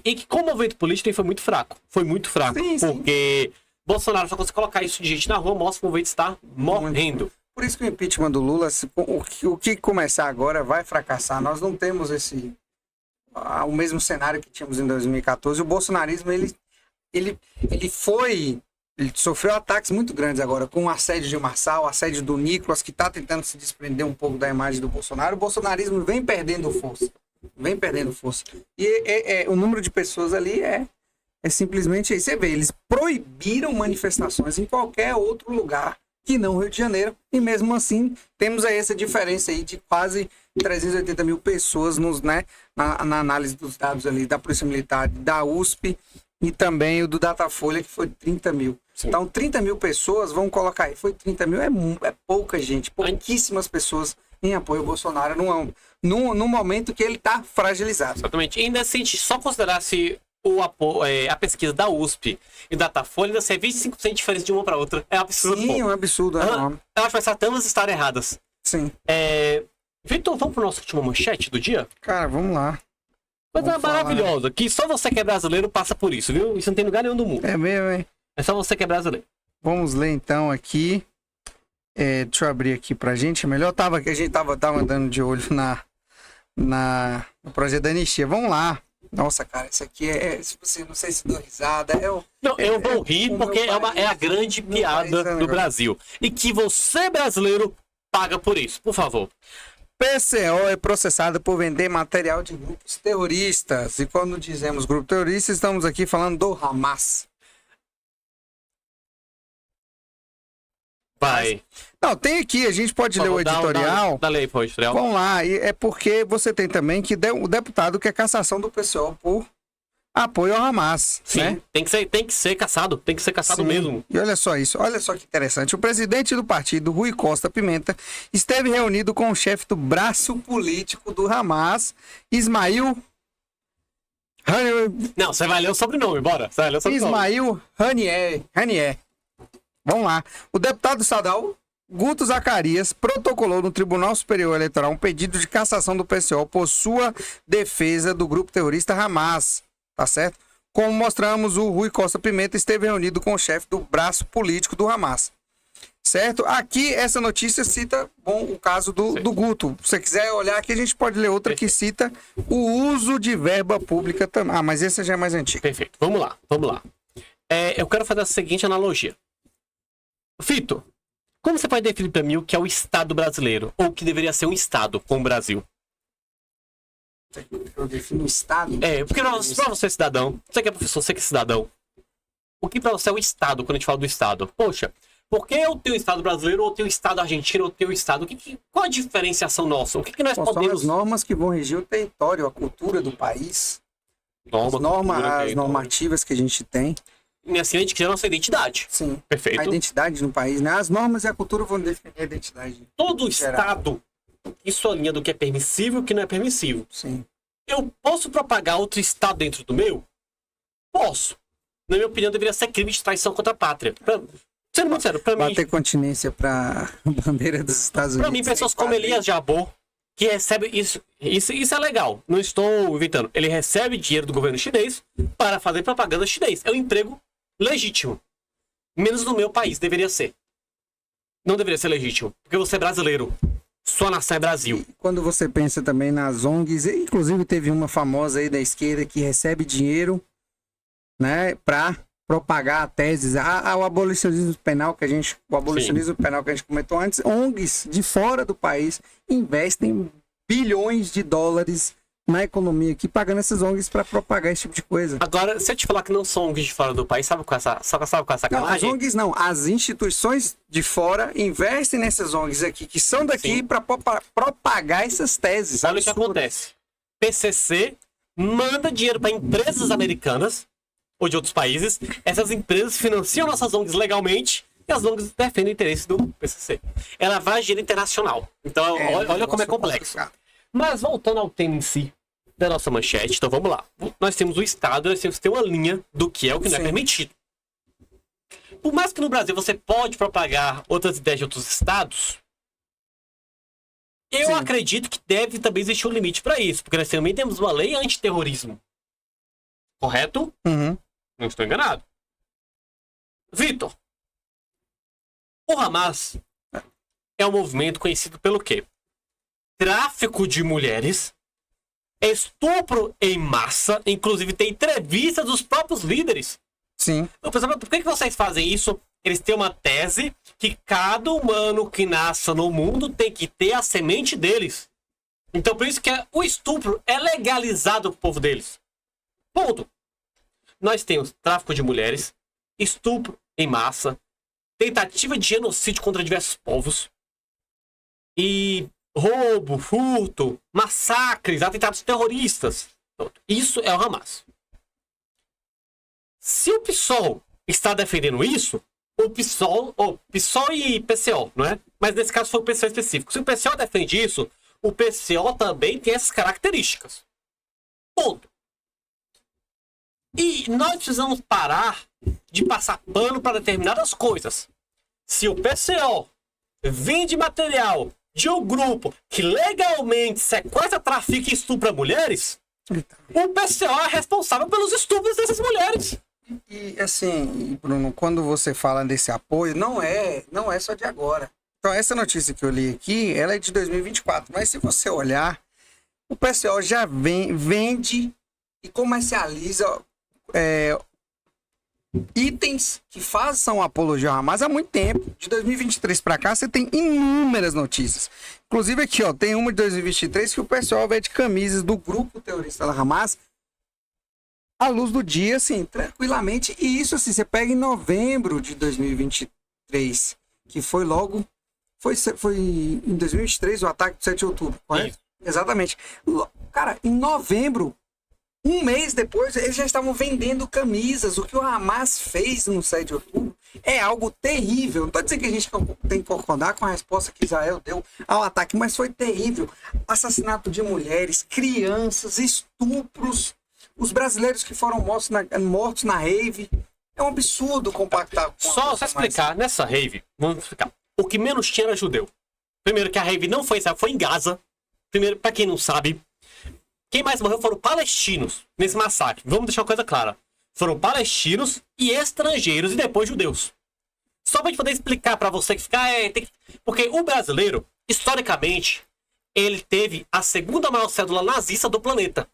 E que como movimento político ele foi muito fraco. Foi muito fraco. Sim. Porque Bolsonaro só consegue colocar isso de gente na rua, mostra que o movimento está morrendo. Por isso que o impeachment do Lula, o que começar agora vai fracassar. Nós não temos o mesmo cenário que tínhamos em 2014. O bolsonarismo, ele sofreu ataques muito grandes agora, com o assédio de Marçal, o assédio do Nicolas, que está tentando se desprender um pouco da imagem do Bolsonaro. O bolsonarismo vem perdendo força. E o número de pessoas ali é simplesmente aí. Você vê, eles proibiram manifestações em qualquer outro lugar que não Rio de Janeiro. E mesmo assim, temos aí essa diferença aí de quase 380 mil pessoas na análise dos dados ali da Polícia Militar, da USP e também o do Datafolha, que foi 30 mil. Sim. Então, 30 mil pessoas, vamos colocar aí, foi 30 mil, é pouca gente, pouquíssimas pessoas em apoio ao Bolsonaro num momento que ele está fragilizado. Exatamente. E ainda se a gente só considerasse a pesquisa da USP e da Datafolha, ainda ser 25% diferente de uma para outra. É um absurdo. Sim, é um absurdo. Eu acho que vai ser ambas estarem erradas. Sim. Vitor, vamos pro nosso último manchete do dia? Cara, vamos lá. Coisa maravilhosa, que só você que é brasileiro passa por isso, viu? Isso não tem lugar nenhum do mundo. É mesmo, hein? É só você que é brasileiro. Vamos ler então aqui. Deixa eu abrir aqui pra gente. Melhor que a gente tava andando de olho no projeto da anistia. Vamos lá. Nossa, cara, isso aqui não sei se dou risada. Não, eu vou rir porque é a grande piada do Brasil. E que você, brasileiro, paga por isso, por favor. PCO é processado por vender material de grupos terroristas. E quando dizemos grupo terrorista, estamos aqui falando do Hamas. Vai. Não, tem aqui, a gente pode ler o editorial. Dá lei pro editorial. Vamos lá, e é porque você tem também que o deputado quer cassação do PCO por apoio ao Hamas. Sim, né? tem que ser caçado Sim. mesmo. E olha só isso, olha só que interessante. O presidente do partido, Rui Costa Pimenta, esteve reunido com o chefe do braço político do Hamas, Ismail... Não, você vai ler o sobrenome, bora. Ismail Haniyeh. Vamos lá. O deputado estadual Guto Zacarias protocolou no Tribunal Superior Eleitoral um pedido de cassação do PCO por sua defesa do grupo terrorista Hamas. Tá certo? Como mostramos, o Rui Costa Pimenta esteve reunido com o chefe do braço político do Hamas. Certo? Aqui, essa notícia cita o caso do Guto. Se você quiser olhar aqui, a gente pode ler outra que cita o uso de verba pública também. Ah, mas esse já é mais antigo. Perfeito. Vamos lá. Eu quero fazer a seguinte analogia. Fito, como você pode definir para mim o que é o Estado brasileiro? Ou o que deveria ser um Estado com o Brasil? Eu defino o Estado? Porque pra você é cidadão, você que é professor, você que é cidadão. O que pra você é o Estado quando a gente fala do Estado? Poxa, por que eu tenho o Estado brasileiro, ou eu tenho o Estado argentino, ou eu tenho o Estado... Qual a diferenciação nossa? O que nós podemos... São as normas que vão regir o território, a cultura do país. As normativas que a gente tem. E assim a gente cria a nossa identidade. Sim. Perfeito. A identidade no país, né? As normas e a cultura vão definir a identidade. Todo Estado, isso é a linha do que é permissível e o que não é permissível. Sim. Eu posso propagar outro Estado dentro do meu? Posso. Na minha opinião, deveria ser crime de traição contra a pátria. Sendo muito sério, pra mim... Bater continência pra bandeira dos Estados Unidos. Pra mim, pessoas como Elias Jabor, que recebe isso é legal. Não estou inventando. Ele recebe dinheiro do governo chinês para fazer propaganda chinês. É um emprego legítimo. Menos no meu país, deveria ser. Não deveria ser legítimo. Porque você é brasileiro. Sua nação é Brasil. E quando você pensa também nas ONGs, inclusive teve uma famosa aí da esquerda que recebe dinheiro, né, pra propagar teses, o abolicionismo penal que a gente comentou antes, ONGs de fora do país investem bilhões de dólares na economia aqui, pagando essas ONGs para propagar esse tipo de coisa. Agora, se eu te falar que não são ONGs de fora do país, sabe qual é a sacanagem? Não, as ONGs não, as instituições de fora investem nessas ONGs aqui, que são daqui, para propagar essas teses. Olha o que acontece. PCC manda dinheiro para empresas americanas ou de outros países. Essas empresas financiam nossas ONGs legalmente e as ONGs defendem o interesse do PCC. Ela vai agir internacional. Então, olha como é complexo. Mas voltando ao tema em si da nossa manchete, então vamos lá. Nós temos o Estado, nós temos que ter uma linha do que é o que não é permitido. Por mais que no Brasil você pode propagar outras ideias de outros estados, eu acredito que deve também existir um limite para isso, porque nós também temos uma lei antiterrorismo. Correto? Uhum. Não estou enganado. Vitor, o Hamas é um movimento conhecido pelo quê? Tráfico de mulheres, estupro em massa, inclusive tem entrevistas dos próprios líderes. Sim. Eu pensava, por que vocês fazem isso? Eles têm uma tese que cada humano que nasce no mundo tem que ter a semente deles. Então por isso que o estupro é legalizado pro povo deles. Ponto. Nós temos tráfico de mulheres, estupro em massa, tentativa de genocídio contra diversos povos e roubo, furto, massacres, atentados terroristas. Isso é o Hamas. Se o PSOL está defendendo isso, o PSOL e PCO, não é? Mas nesse caso foi o PCO específico. Se o PCO defende isso, o PCO também tem essas características. Ponto. E nós precisamos parar de passar pano para determinadas coisas. Se o PCO vende material de um grupo que legalmente sequestra, trafica e estupra mulheres, o PCO é responsável pelos estupros dessas mulheres. E assim, Bruno, quando você fala desse apoio, não é só de agora. Então, essa notícia que eu li aqui, ela é de 2024. Mas se você olhar, o PCO já vende e comercializa itens que façam apologia ao Hamas há muito tempo. De 2023 para cá, você tem inúmeras notícias. Inclusive aqui, ó, tem uma de 2023 que o pessoal vende camisas do grupo terrorista da Hamas à luz do dia, assim, tranquilamente. E isso, assim, você pega em novembro de 2023, que foi logo... Foi em 2023 o ataque do 7 de outubro, correto? Exatamente. Cara, em novembro, um mês depois, eles já estavam vendendo camisas. O que o Hamas fez no 7 de outubro é algo terrível. Não estou dizendo que a gente tem que concordar com a resposta que Israel deu ao ataque, mas foi terrível. Assassinato de mulheres, crianças, estupros. Os brasileiros que foram mortos na rave. É um absurdo compactar com Só explicar, nessa rave, vamos explicar. O que menos tinha era judeu. Primeiro que a rave não foi em Gaza. Primeiro, pra quem não sabe, quem mais morreu foram palestinos nesse massacre. Vamos deixar uma coisa clara. Foram palestinos e estrangeiros e depois judeus. Só pra gente poder explicar pra você que fica... Porque o brasileiro, historicamente, ele teve a segunda maior cédula nazista do planeta.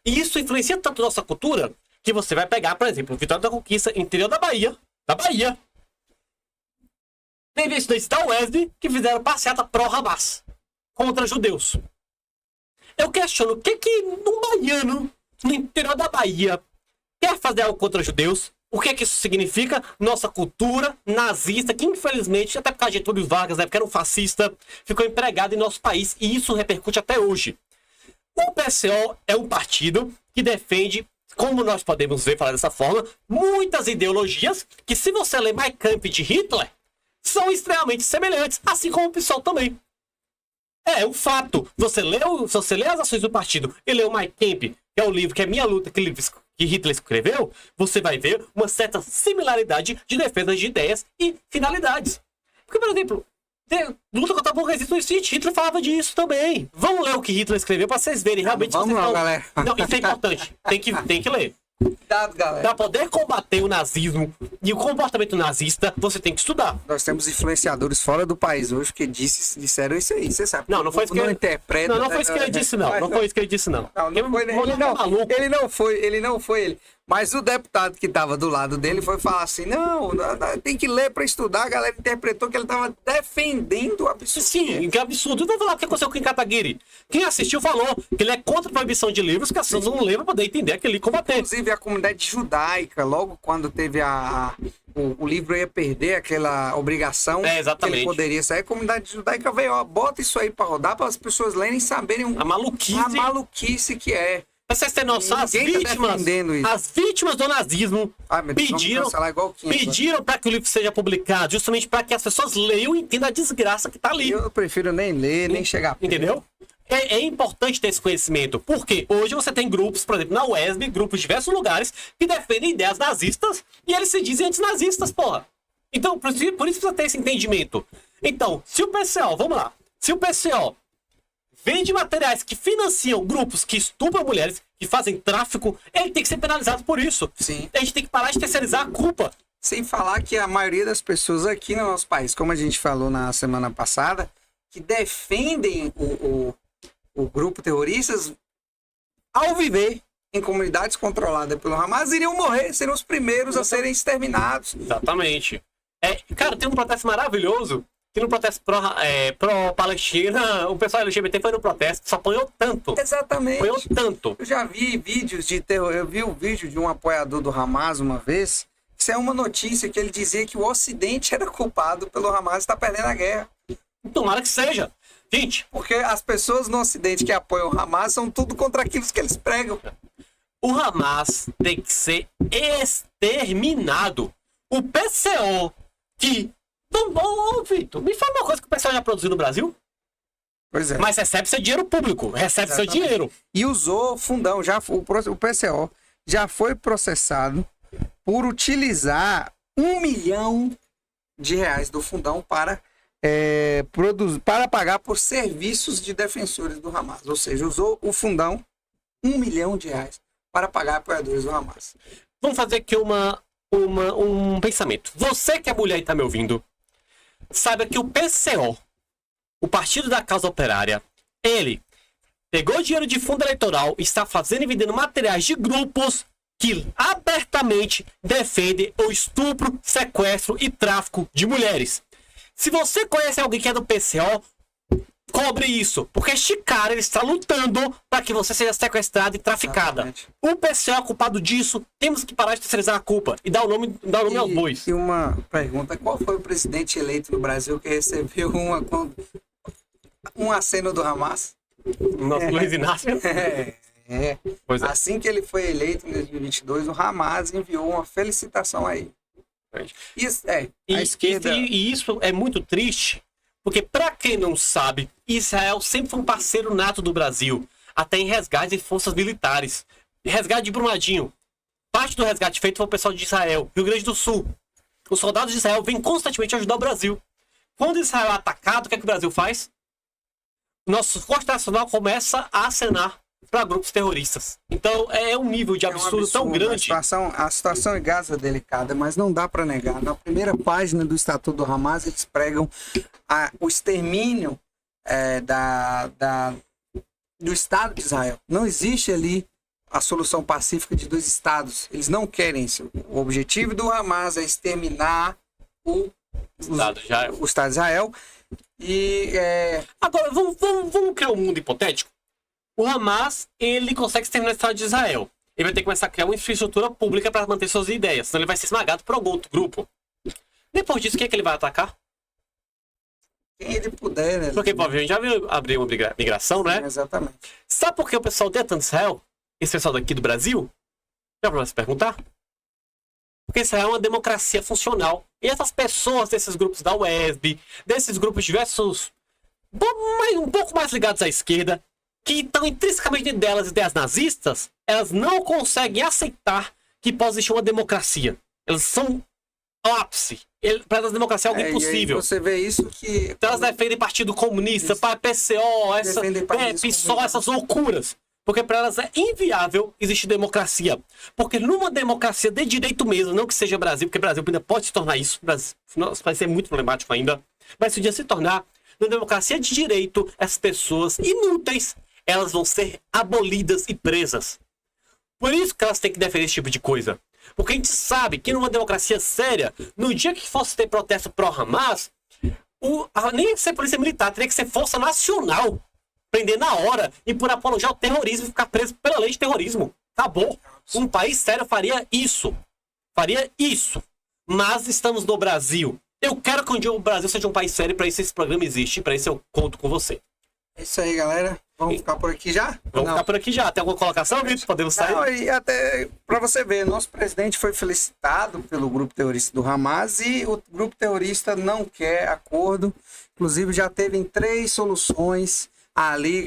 E isso influencia tanto a nossa cultura que você vai pegar, por exemplo, Vitória da Conquista, interior da Bahia. Teve estudantes da UESB que fizeram passeata pró-Hamas contra judeus. Eu questiono o que um baiano no interior da Bahia quer fazer algo contra judeus. O que isso significa? Nossa cultura nazista, que infelizmente, até por causa de Getúlio Vargas, né, porque era um fascista, ficou empregado em nosso país e isso repercute até hoje. O PCO é um partido que defende, como nós podemos ver, falar dessa forma, muitas ideologias que, se você ler Mein Kampf de Hitler, são extremamente semelhantes, assim como o PSOL também. É um fato. Se você lê as ações do partido e lê o Mein Kampf, que é o livro que é Minha Luta, que Hitler escreveu, você vai ver uma certa similaridade de defesa de ideias e finalidades. Porque, por exemplo, luta contra a burguesia não existe. Hitler falava disso também. Vamos ler o que Hitler escreveu para vocês verem realmente. Vamos lá, galera. Não, isso é importante. Tem que ler. Cuidado, galera. Para poder combater o nazismo e o comportamento nazista, você tem que estudar. Nós temos influenciadores fora do país hoje que disseram isso aí, você sabe. Não foi isso que ele interpreta. Não foi isso que ele disse, não. Não foi isso que ele disse, não. Ele não foi ele. Mas o deputado que estava do lado dele foi falar assim, não, tem que ler para estudar. A galera interpretou que ele estava defendendo o absurdo. Sim, que absurdo. Vamos falar o que aconteceu com o Kataguiri. Quem assistiu falou que ele é contra a proibição de livros, que as pessoas não leram para poder entender aquele combater. Inclusive a comunidade judaica, logo quando teve o livro ia perder aquela obrigação que ele poderia sair, a comunidade judaica veio, ó, bota isso aí para rodar para as pessoas lerem e saberem a maluquice que é. Pra vocês terem noção, as vítimas do nazismo pediram para que o livro seja publicado, justamente para que as pessoas leiam e entendam a desgraça que tá ali. Eu prefiro nem ler, nem chegar perto. Entendeu? É importante ter esse conhecimento, porque hoje você tem grupos, por exemplo, na UESB, grupos de diversos lugares, que defendem ideias nazistas e eles se dizem antinazistas, porra. Então, por isso precisa ter esse entendimento. Então, se o PCO, vamos lá, se o PCO vende materiais que financiam grupos que estupram mulheres, que fazem tráfico, ele tem que ser penalizado por isso. Sim. A gente tem que parar de terceirizar a culpa. Sem falar que a maioria das pessoas aqui no nosso país, como a gente falou na semana passada, que defendem o grupo terroristas, ao viver em comunidades controladas pelo Hamas, iriam morrer, seriam os primeiros a serem exterminados. Exatamente. Cara, tem um protesto maravilhoso, que no protesto pró-Palestina, o pessoal LGBT foi no protesto, só apanhou tanto. Exatamente. Apanhou tanto. Eu já vi vídeos de terror, eu vi um vídeo de um apoiador do Hamas uma vez, isso é uma notícia que ele dizia que o Ocidente era culpado pelo Hamas estar perdendo a guerra. Tomara que seja. Gente, porque as pessoas no Ocidente que apoiam o Hamas são tudo contra aquilo que eles pregam. O Hamas tem que ser exterminado. O PCO que... Ô, Vitor, me fala uma coisa que o PCO já produziu no Brasil. Pois é. Mas recebe seu dinheiro público. Recebe Exatamente. seu dinheiro. E usou fundão. O PCO já foi processado por utilizar R$1 milhão do fundão para pagar por serviços de defensores do Hamas. Ou seja, usou o fundão R$1 milhão para pagar apoiadores do Hamas. Vamos fazer aqui um pensamento. Você que é mulher e está me ouvindo, saiba que o PCO, o Partido da Causa Operária, ele pegou dinheiro de fundo eleitoral e está fazendo e vendendo materiais de grupos que abertamente defendem o estupro, sequestro e tráfico de mulheres. Se você conhece alguém que é do PCO, cobre isso. Porque este cara ele está lutando para que você seja sequestrada e traficada. Exatamente. O PCO é culpado disso. Temos que parar de terceirizar a culpa e dar o nome aos bois. E uma pergunta: qual foi o presidente eleito no Brasil que recebeu um aceno do Hamas? Nosso Luiz Inácio? Pois é. Assim que ele foi eleito em 2022, o Hamas enviou uma felicitação aí. E isso é muito triste, porque para quem não sabe, Israel sempre foi um parceiro nato do Brasil, até em resgate de forças militares. Resgate de Brumadinho. Parte do resgate feito foi o pessoal de Israel, Rio Grande do Sul. Os soldados de Israel vêm constantemente ajudar o Brasil. Quando Israel é atacado, o que é que o Brasil faz? Nosso Força Nacional começa a acenar para grupos terroristas. Então é um nível de absurdo tão grande. A situação em Gaza é delicada, mas não dá para negar. Na primeira página do Estatuto do Hamas, eles pregam o extermínio do Estado de Israel. Não existe ali a solução pacífica de dois estados. Eles não querem isso. O objetivo do Hamas é exterminar o Estado de Israel. Agora, vamos criar um mundo hipotético? O Hamas, ele consegue exterminar o Estado de Israel. Ele vai ter que começar a criar uma infraestrutura pública para manter suas ideias, senão ele vai ser esmagado por algum outro grupo. Depois disso, quem é que ele vai atacar? Quem ele puder, né? Porque, pô, já abriu uma migração, né? Exatamente. Sabe por que o pessoal odeia tanto Israel? Esse pessoal daqui do Brasil? Já pra se perguntar? Porque Israel é uma democracia funcional. E essas pessoas desses grupos da UESB, desses grupos diversos, um pouco mais ligados à esquerda, que estão intrinsecamente dentro delas ideias nazistas, elas não conseguem aceitar que possa existir uma democracia. Elas são ápice. Para elas, democracia é algo impossível. Você vê isso que... Então elas defendem Partido Comunista, PCO, PSOL, essas loucuras. Porque para elas é inviável existir democracia. Porque numa democracia de direito mesmo, não que seja Brasil, porque Brasil ainda pode se tornar isso, nosso país é muito problemático ainda, mas se um dia se tornar, numa democracia de direito, essas pessoas inúteis, elas vão ser abolidas e presas. Por isso que elas têm que defender esse tipo de coisa. Porque a gente sabe que numa democracia séria, no dia que fosse ter protesto pró-Hamas, nem ser polícia militar, teria que ser força nacional. Prender na hora e por apologia ao terrorismo e ficar preso pela lei de terrorismo. Acabou. Um país sério faria isso. Faria isso. Mas estamos no Brasil. Eu quero que um dia o Brasil seja um país sério, para isso esse programa existe, para isso eu conto com você. É isso aí, galera. Vamos ficar por aqui já? Vamos ficar por aqui já. Tem alguma colocação, Vitor? Podemos sair? Não, e até para você ver, nosso presidente foi felicitado pelo grupo terrorista do Hamas e o grupo terrorista não quer acordo. Inclusive já teve 3 soluções ali.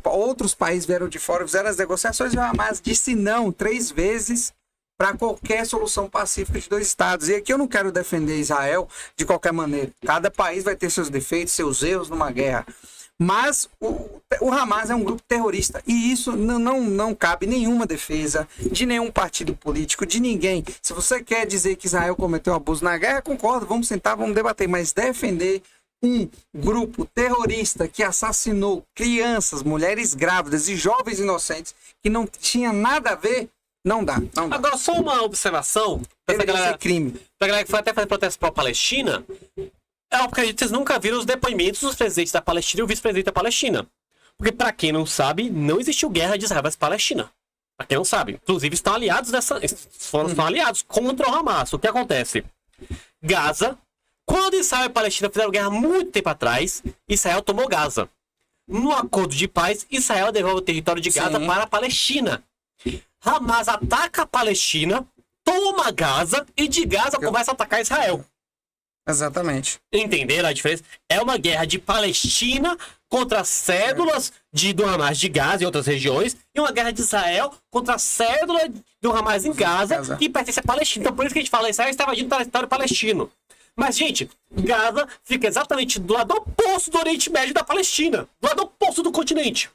Outros países vieram de fora, fizeram as negociações e o Hamas disse não 3 vezes para qualquer solução pacífica de 2 estados. E aqui eu não quero defender Israel de qualquer maneira. Cada país vai ter seus defeitos, seus erros numa guerra. Mas o Hamas é um grupo terrorista e isso não cabe nenhuma defesa de nenhum partido político, de ninguém. Se você quer dizer que Israel cometeu abuso na guerra, concordo, vamos sentar, vamos debater, mas defender um grupo terrorista que assassinou crianças, mulheres grávidas e jovens inocentes que não tinha nada a ver, não dá. Agora, só uma observação. Deveria ser crime. Pra galera que foi até fazer protesto pró-Palestina, porque vocês nunca viram os depoimentos dos presidentes da Palestina e o vice-presidente da Palestina. Porque, pra quem não sabe, não existiu guerra de Israel versus Palestina. Pra quem não sabe. Inclusive, estão aliados estão aliados contra o Hamas. O que acontece? Gaza, quando Israel e Palestina fizeram guerra muito tempo atrás, Israel tomou Gaza. No acordo de paz, Israel devolve o território de Gaza para a Palestina. Hamas ataca a Palestina, toma Gaza e de Gaza começa a atacar Israel. Exatamente. Entenderam a diferença? É uma guerra de Palestina contra cédulas do Hamas de Gaza e outras regiões, e uma guerra de Israel contra a cédula do Hamas em Gaza, que pertence à Palestina. Então por isso que a gente fala, Israel está invadindo o território palestino. Mas, gente, Gaza fica exatamente do lado oposto do Oriente Médio da Palestina, do lado oposto do continente.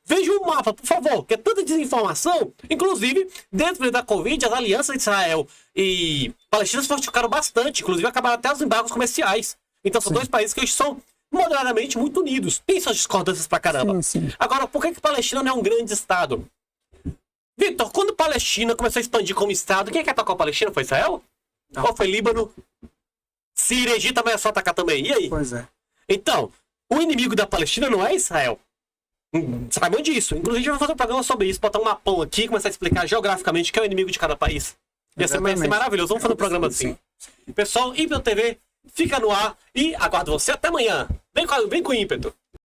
Veja o mapa, por favor, que é tanta desinformação. Inclusive, dentro da Covid, as alianças de Israel e Palestina se fortificaram bastante. Inclusive, acabaram até os embargos comerciais. Então, são 2 países que hoje são moderadamente muito unidos. Tem suas discordâncias pra caramba. Sim. Agora, por que Palestina não é um grande estado? Vitor, quando Palestina começou a expandir como estado, quem é que atacou a Palestina? Foi Israel? Não. Ou foi Líbano? Síria, Egito ameaçou atacar também. E aí? Pois é. Então, o inimigo da Palestina não é Israel. Saibam disso. Inclusive, a gente vai fazer um programa sobre isso, botar um mapão aqui e começar a explicar geograficamente quem é o inimigo de cada país. Ia ser maravilhoso. Vamos fazer um programa assim. Pessoal, Ímpeto TV fica no ar e aguardo você até amanhã. Vem com ímpeto.